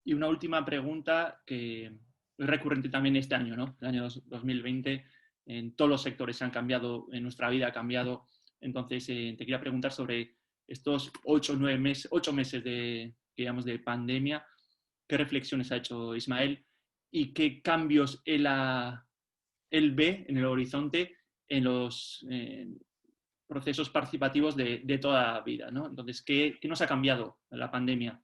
Y una última pregunta que es recurrente también este año, ¿no? El año 2020, en todos los sectores han cambiado, en nuestra vida ha cambiado. Entonces, te quería preguntar sobre estos 8 meses que llevamos de pandemia. ¿Qué reflexiones ha hecho Ismael y qué cambios él ve en el horizonte en los procesos participativos de toda la vida, ¿no? Entonces, ¿qué nos ha cambiado la pandemia?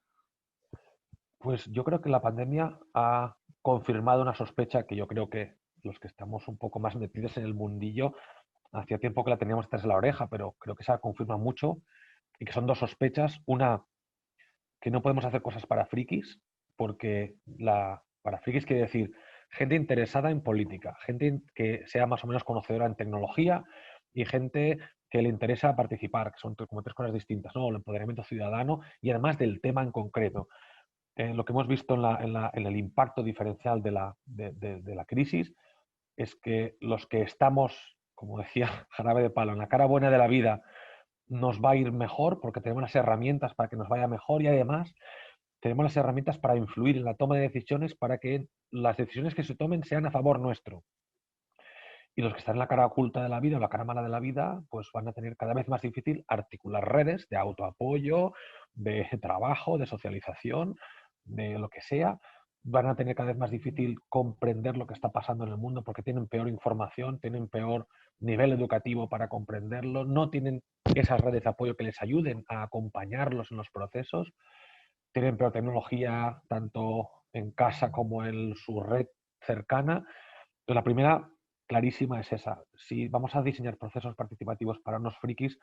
Pues yo creo que la pandemia ha confirmado una sospecha que yo creo que los que estamos un poco más metidos en el mundillo, hacía tiempo que la teníamos tras la oreja, pero creo que se ha confirmado mucho y que son dos sospechas. Una, que no podemos hacer cosas para frikis, porque para frikis quiere decir gente interesada en política, gente que sea más o menos conocedora en tecnología y gente que le interesa participar, que son como tres cosas distintas, ¿no? El empoderamiento ciudadano y además del tema en concreto. Lo que hemos visto en el impacto diferencial de la crisis es que los que estamos, como decía Jarabe de Palo, en la cara buena de la vida, nos va a ir mejor porque tenemos las herramientas para que nos vaya mejor y además tenemos las herramientas para influir en la toma de decisiones para que las decisiones que se tomen sean a favor nuestro. Y los que están en la cara oculta de la vida o la cara mala de la vida, pues van a tener cada vez más difícil articular redes de autoapoyo, de trabajo, de socialización, de lo que sea. Van a tener cada vez más difícil comprender lo que está pasando en el mundo porque tienen peor información, tienen peor nivel educativo para comprenderlo, no tienen esas redes de apoyo que les ayuden a acompañarlos en los procesos, tienen peor tecnología tanto en casa como en su red cercana. Entonces, la primera clarísima es esa. Si vamos a diseñar procesos participativos para unos frikis,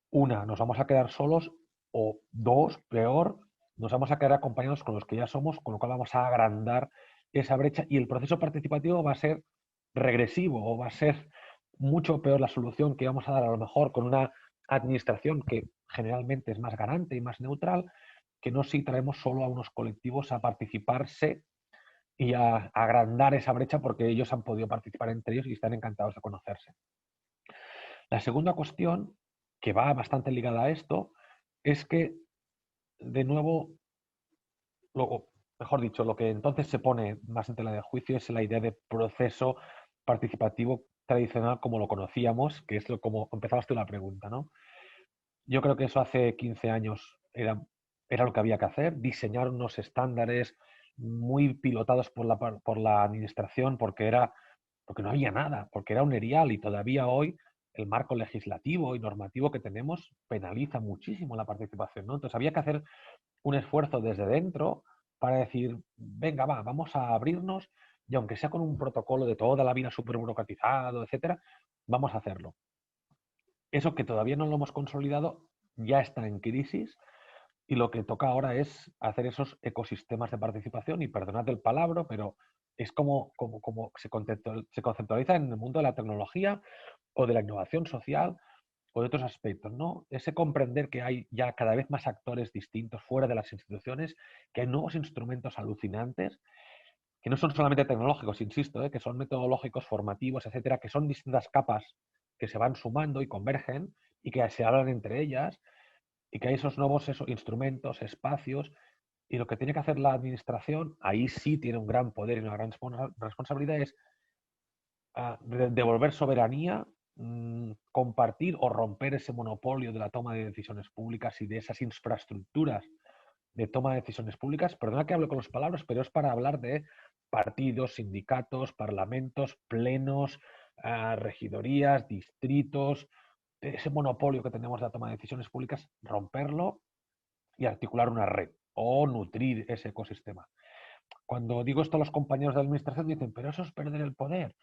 una, nos vamos a quedar solos o dos, peor, nos vamos a quedar acompañados con los que ya somos, con lo cual vamos a agrandar esa brecha y el proceso participativo va a ser regresivo o va a ser mucho peor la solución que vamos a dar a lo mejor con una administración que generalmente es más garante y más neutral, que no si traemos solo a unos colectivos a participarse y a agrandar esa brecha porque ellos han podido participar entre ellos y están encantados de conocerse. La segunda cuestión, que va bastante ligada a esto, es que, de nuevo, mejor dicho, lo que entonces se pone más en tela de juicio es la idea de proceso participativo tradicional como lo conocíamos, que es como empezabas tú la pregunta, ¿no? Yo creo que eso hace 15 años era lo que había que hacer, diseñar unos estándares muy pilotados por la administración porque no había nada, porque era un erial y todavía hoy el marco legislativo y normativo que tenemos penaliza muchísimo la participación, ¿no? Entonces había que hacer un esfuerzo desde dentro para decir, venga, vamos a abrirnos y aunque sea con un protocolo de toda la vida súper burocratizado, etcétera, vamos a hacerlo. Eso que todavía no lo hemos consolidado ya está en crisis y lo que toca ahora es hacer esos ecosistemas de participación y perdonad el palabra, pero es como se conceptualiza en el mundo de la tecnología o de la innovación social o de otros aspectos, ¿no? Ese comprender que hay ya cada vez más actores distintos fuera de las instituciones, que hay nuevos instrumentos alucinantes, que no son solamente tecnológicos, insisto, que son metodológicos, formativos, etcétera, que son distintas capas que se van sumando y convergen y que se hablan entre ellas y que hay esos nuevos instrumentos, espacios, y lo que tiene que hacer la administración, ahí sí tiene un gran poder y una gran responsabilidad, es devolver soberanía, compartir o romper ese monopolio de la toma de decisiones públicas y de esas infraestructuras de toma de decisiones públicas. Perdona que hablo con las palabras, pero es para hablar de partidos, sindicatos, parlamentos, plenos, regidorías, distritos, ese monopolio que tenemos de la toma de decisiones públicas, romperlo y articular una red o nutrir ese ecosistema. Cuando digo esto a los compañeros de administración dicen, pero eso es perder el poder.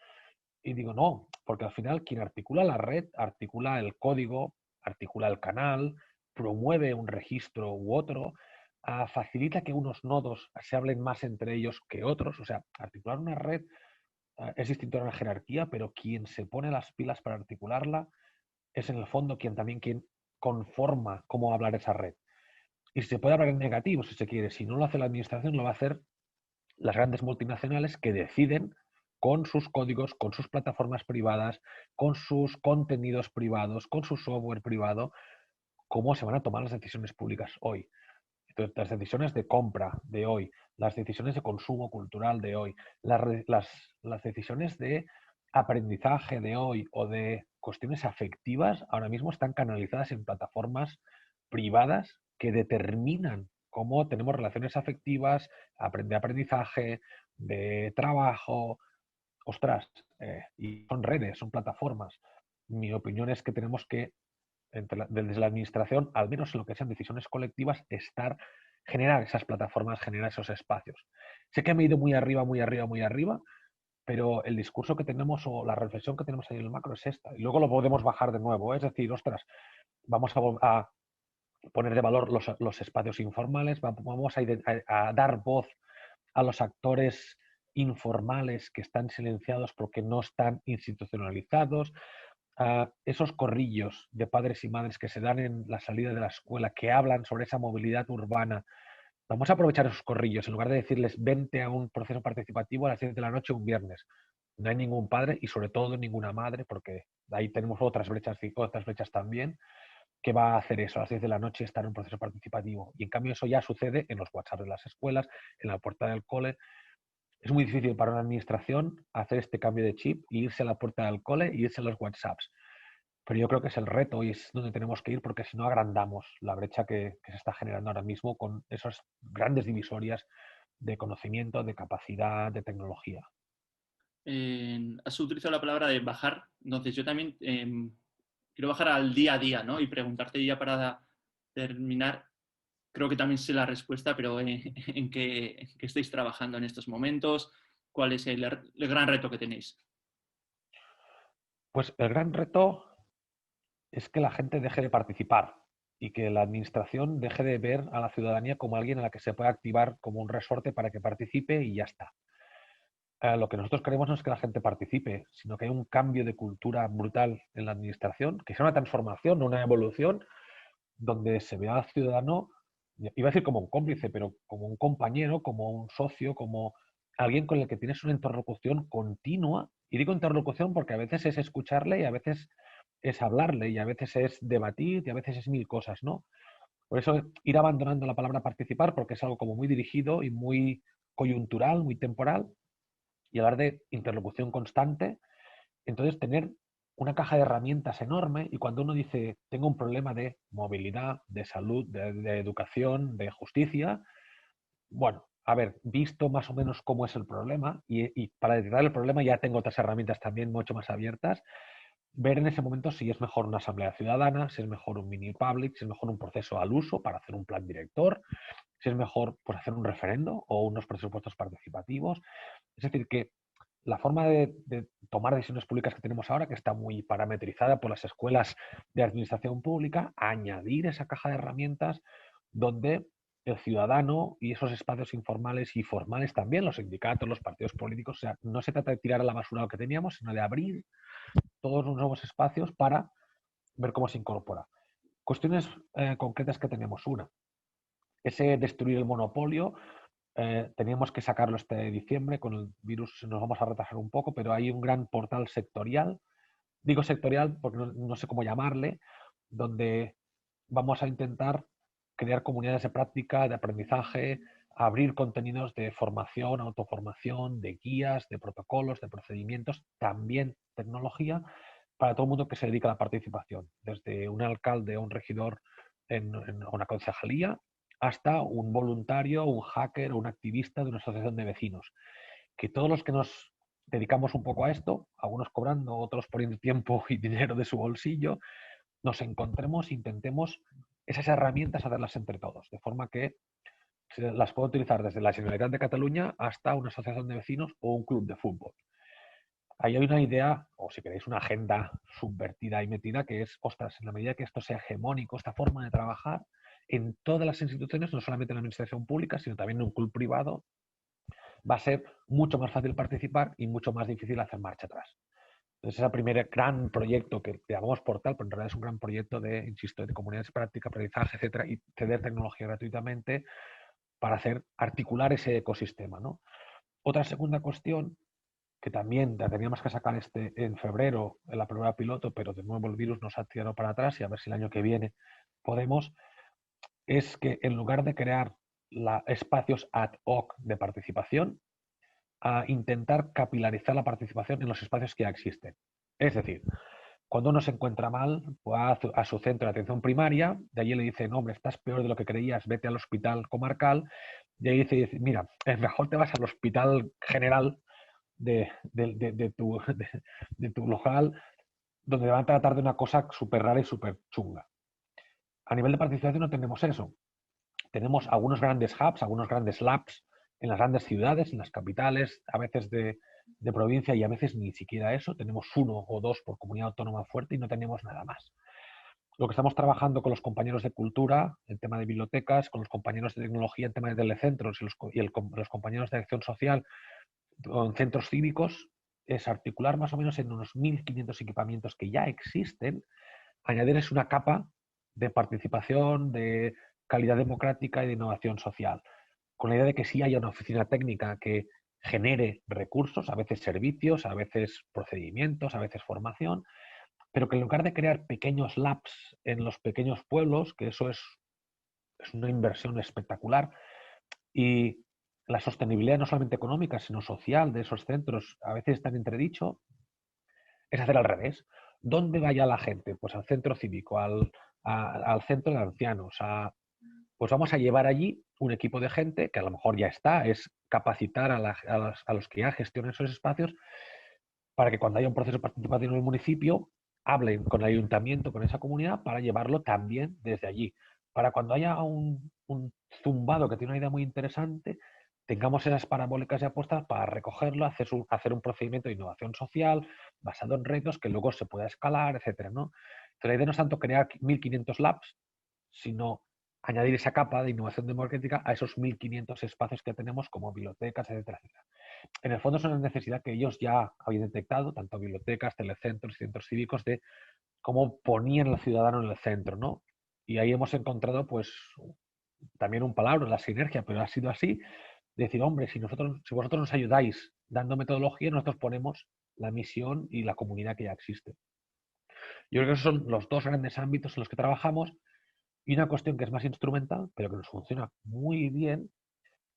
Y digo, no, porque al final quien articula la red, articula el código, articula el canal, promueve un registro u otro, facilita que unos nodos se hablen más entre ellos que otros. O sea, articular una red es distinto a una jerarquía, pero quien se pone las pilas para articularla es en el fondo quien conforma cómo hablar esa red. Y se puede hablar en negativo si se quiere. Si no lo hace la administración, lo va a hacer las grandes multinacionales que deciden con sus códigos, con sus plataformas privadas, con sus contenidos privados, con su software privado, cómo se van a tomar las decisiones públicas hoy. las decisiones de compra de hoy, las decisiones de consumo cultural de hoy, las decisiones de aprendizaje de hoy o de cuestiones afectivas ahora mismo están canalizadas en plataformas privadas que determinan cómo tenemos relaciones afectivas, de aprendizaje, de trabajo. Ostras, y son redes, son plataformas. Mi opinión es que tenemos que, desde la administración, al menos en lo que sean decisiones colectivas, generar esas plataformas, generar esos espacios. Sé que me he ido muy arriba, muy arriba, muy arriba, pero el discurso que tenemos o la reflexión que tenemos ahí en el macro es esta. Y luego lo podemos bajar de nuevo. Es decir, ostras, vamos a poner de valor los espacios informales, vamos a dar voz a los actores informales que están silenciados porque no están institucionalizados, a esos corrillos de padres y madres que se dan en la salida de la escuela, que hablan sobre esa movilidad urbana. Vamos a aprovechar esos corrillos en lugar de decirles vente a un proceso participativo a las 10 de la noche un viernes. No hay ningún padre y sobre todo ninguna madre, porque ahí tenemos otras brechas también, que va a hacer eso a las 10 de la noche, estar en un proceso participativo. Y en cambio eso ya sucede en los WhatsApp de las escuelas, en la puerta del cole. Es muy difícil para una administración hacer este cambio de chip e irse a la puerta del cole e irse a los WhatsApps. Pero yo creo que es el reto y es donde tenemos que ir porque si no agrandamos la brecha que se está generando ahora mismo con esas grandes divisorias de conocimiento, de capacidad, de tecnología. Has utilizado la palabra de bajar, entonces yo también quiero bajar al día a día, ¿no? Y preguntarte ya para terminar, creo que también sé la respuesta, pero ¿en qué estáis trabajando en estos momentos? ¿Cuál es el gran reto que tenéis? Pues el gran reto es que la gente deje de participar y que la administración deje de ver a la ciudadanía como alguien a la que se puede activar como un resorte para que participe y ya está. Lo que nosotros queremos no es que la gente participe, sino que hay un cambio de cultura brutal en la administración, que sea una transformación, no una evolución, donde se vea al ciudadano, iba a decir como un cómplice, pero como un compañero, como un socio, como alguien con el que tienes una interlocución continua. Y digo interlocución porque a veces es escucharle y a veces es hablarle y a veces es debatir y a veces es mil cosas, ¿no? Por eso ir abandonando la palabra participar porque es algo como muy dirigido y muy coyuntural, muy temporal, y hablar de interlocución constante. Entonces, tener una caja de herramientas enorme y cuando uno dice, tengo un problema de movilidad, de salud, de educación, de justicia, bueno, a ver, visto más o menos cómo es el problema y para detectar el problema ya tengo otras herramientas también mucho más abiertas, ver en ese momento si es mejor una asamblea ciudadana, si es mejor un mini public, si es mejor un proceso al uso para hacer un plan director, si es mejor pues, hacer un referendo o unos presupuestos participativos. Es decir, que la forma de tomar decisiones públicas que tenemos ahora, que está muy parametrizada por las escuelas de administración pública, añadir esa caja de herramientas donde el ciudadano y esos espacios informales y formales también, los sindicatos, los partidos políticos, o sea, no se trata de tirar a la basura lo que teníamos, sino de abrir todos los nuevos espacios para ver cómo se incorpora. Cuestiones concretas que tenemos. Una, ese destruir el monopolio. Teníamos que sacarlo este diciembre, con el virus nos vamos a retrasar un poco, pero hay un gran portal sectorial, digo sectorial porque no sé cómo llamarle, donde vamos a intentar crear comunidades de práctica, de aprendizaje, abrir contenidos de formación, autoformación, de guías, de protocolos, de procedimientos, también tecnología, para todo el mundo que se dedica a la participación, desde un alcalde o un regidor en una concejalía hasta un voluntario, un hacker o un activista de una asociación de vecinos. Que todos los que nos dedicamos un poco a esto, algunos cobrando, otros poniendo tiempo y dinero de su bolsillo, nos encontremos, intentemos esas herramientas hacerlas entre todos, de forma que se las puedo utilizar desde la Generalitat de Cataluña hasta una asociación de vecinos o un club de fútbol. Ahí hay una idea, o si queréis, una agenda subvertida y metida, que es, ostras, en la medida que esto sea hegemónico, esta forma de trabajar, en todas las instituciones, no solamente en la administración pública, sino también en un club privado, va a ser mucho más fácil participar y mucho más difícil hacer marcha atrás. Entonces, ese primer gran proyecto que llamamos Portal, pero en realidad es un gran proyecto de, insisto, de comunidades de práctica, aprendizaje, etcétera, y ceder tecnología gratuitamente para hacer articular ese ecosistema, ¿no? Otra segunda cuestión que también la teníamos que sacar en febrero en la prueba piloto, pero de nuevo el virus nos ha tirado para atrás y a ver si el año que viene podemos, es que en lugar de crear espacios ad hoc de participación, a intentar capilarizar la participación en los espacios que ya existen. Es decir, cuando uno se encuentra mal, va a su centro de atención primaria, de allí le dicen, hombre, estás peor de lo que creías, vete al hospital comarcal, y ahí dice, mira, es mejor te vas al hospital general de tu local, donde te van a tratar de una cosa súper rara y súper chunga. A nivel de participación no tenemos eso. Tenemos algunos grandes hubs, algunos grandes labs en las grandes ciudades, en las capitales, a veces de provincia y a veces ni siquiera eso. Tenemos uno o dos por comunidad autónoma fuerte y no tenemos nada más. Lo que estamos trabajando con los compañeros de cultura, en tema de bibliotecas, con los compañeros de tecnología en tema de telecentros los compañeros de acción social en centros cívicos, es articular más o menos en unos 1.500 equipamientos que ya existen, añadirles una capa de participación, de calidad democrática y de innovación social, con la idea de que sí haya una oficina técnica que genere recursos, a veces servicios, a veces procedimientos, a veces formación, pero que en lugar de crear pequeños labs en los pequeños pueblos, que eso es una inversión espectacular, y la sostenibilidad no solamente económica, sino social de esos centros a veces está en entredicho, es hacer al revés. ¿Dónde vaya la gente? Pues al centro cívico, al centro de ancianos. Pues vamos a llevar allí un equipo de gente que a lo mejor ya está, es capacitar a los que ya gestionan esos espacios para que cuando haya un proceso participativo en el municipio, hablen con el ayuntamiento, con esa comunidad, para llevarlo también desde allí. Para cuando haya un zumbado que tiene una idea muy interesante, tengamos esas parabólicas ya puestas para recogerlo, hacer un procedimiento de innovación social basado en retos que luego se pueda escalar, etcétera, ¿no? Entonces, la idea no es tanto crear 1.500 labs, sino añadir esa capa de innovación democrática a esos 1.500 espacios que tenemos como bibliotecas, etcétera, etcétera. En el fondo es una necesidad que ellos ya habían detectado, tanto bibliotecas, telecentros y centros cívicos, de cómo ponían al ciudadano en el centro, ¿no? Y ahí hemos encontrado, pues, también un palabra, la sinergia, pero ha sido así, de decir, hombre, si vosotros nos ayudáis dando metodología, nosotros ponemos la misión y la comunidad que ya existe. Yo creo que esos son los dos grandes ámbitos en los que trabajamos y una cuestión que es más instrumental, pero que nos funciona muy bien,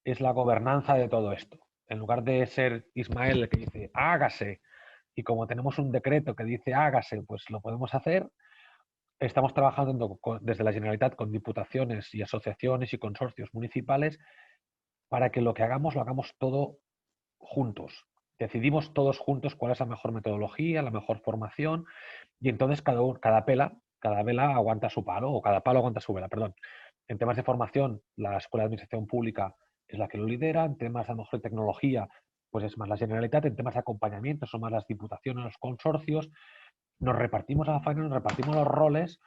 es la gobernanza de todo esto. En lugar de ser Ismael el que dice hágase, y como tenemos un decreto que dice hágase, pues lo podemos hacer, estamos trabajando desde la Generalitat con diputaciones y asociaciones y consorcios municipales para que lo que hagamos lo hagamos todo juntos. Decidimos todos juntos cuál es la mejor metodología, la mejor formación, y entonces cada vela aguanta su palo, o cada palo aguanta su vela, perdón. En temas de formación, la Escuela de Administración Pública es la que lo lidera. En temas a lo mejor de tecnología, pues es más la Generalitat. En temas de acompañamiento son más las diputaciones, los consorcios. Nos repartimos la faena, nos repartimos los roles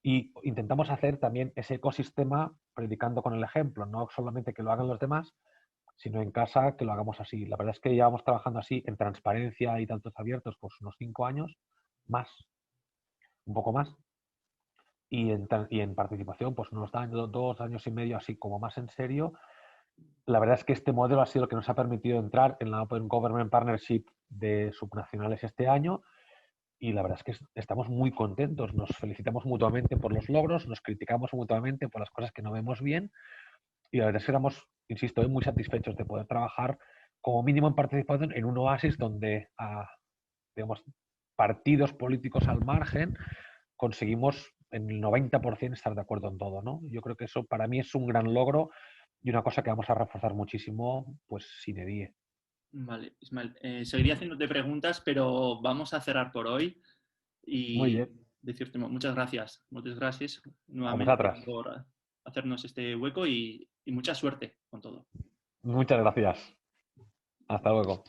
y intentamos hacer también ese ecosistema predicando con el ejemplo, no solamente que lo hagan los demás, sino en casa que lo hagamos así. La verdad es que llevamos trabajando así en transparencia y datos abiertos pues unos 5 años, más, un poco más, y en participación pues unos 2 años y medio así como más en serio. La verdad es que este modelo ha sido lo que nos ha permitido entrar en la Open Government Partnership de subnacionales este año y la verdad es que estamos muy contentos, nos felicitamos mutuamente por los logros, nos criticamos mutuamente por las cosas que no vemos bien y la verdad es que estamos, insisto, muy satisfechos de poder trabajar como mínimo en participación en un oasis donde, digamos, partidos políticos al margen conseguimos en el 90% estar de acuerdo en todo, ¿no? Yo creo que eso para mí es un gran logro y una cosa que vamos a reforzar muchísimo, pues sine die. Vale, Ismael, seguiría haciéndote preguntas, pero vamos a cerrar por hoy Muy y bien, decirte muchas gracias a nuevamente vosotras. por hacernos este hueco y mucha suerte con todo. Muchas gracias. Hasta luego.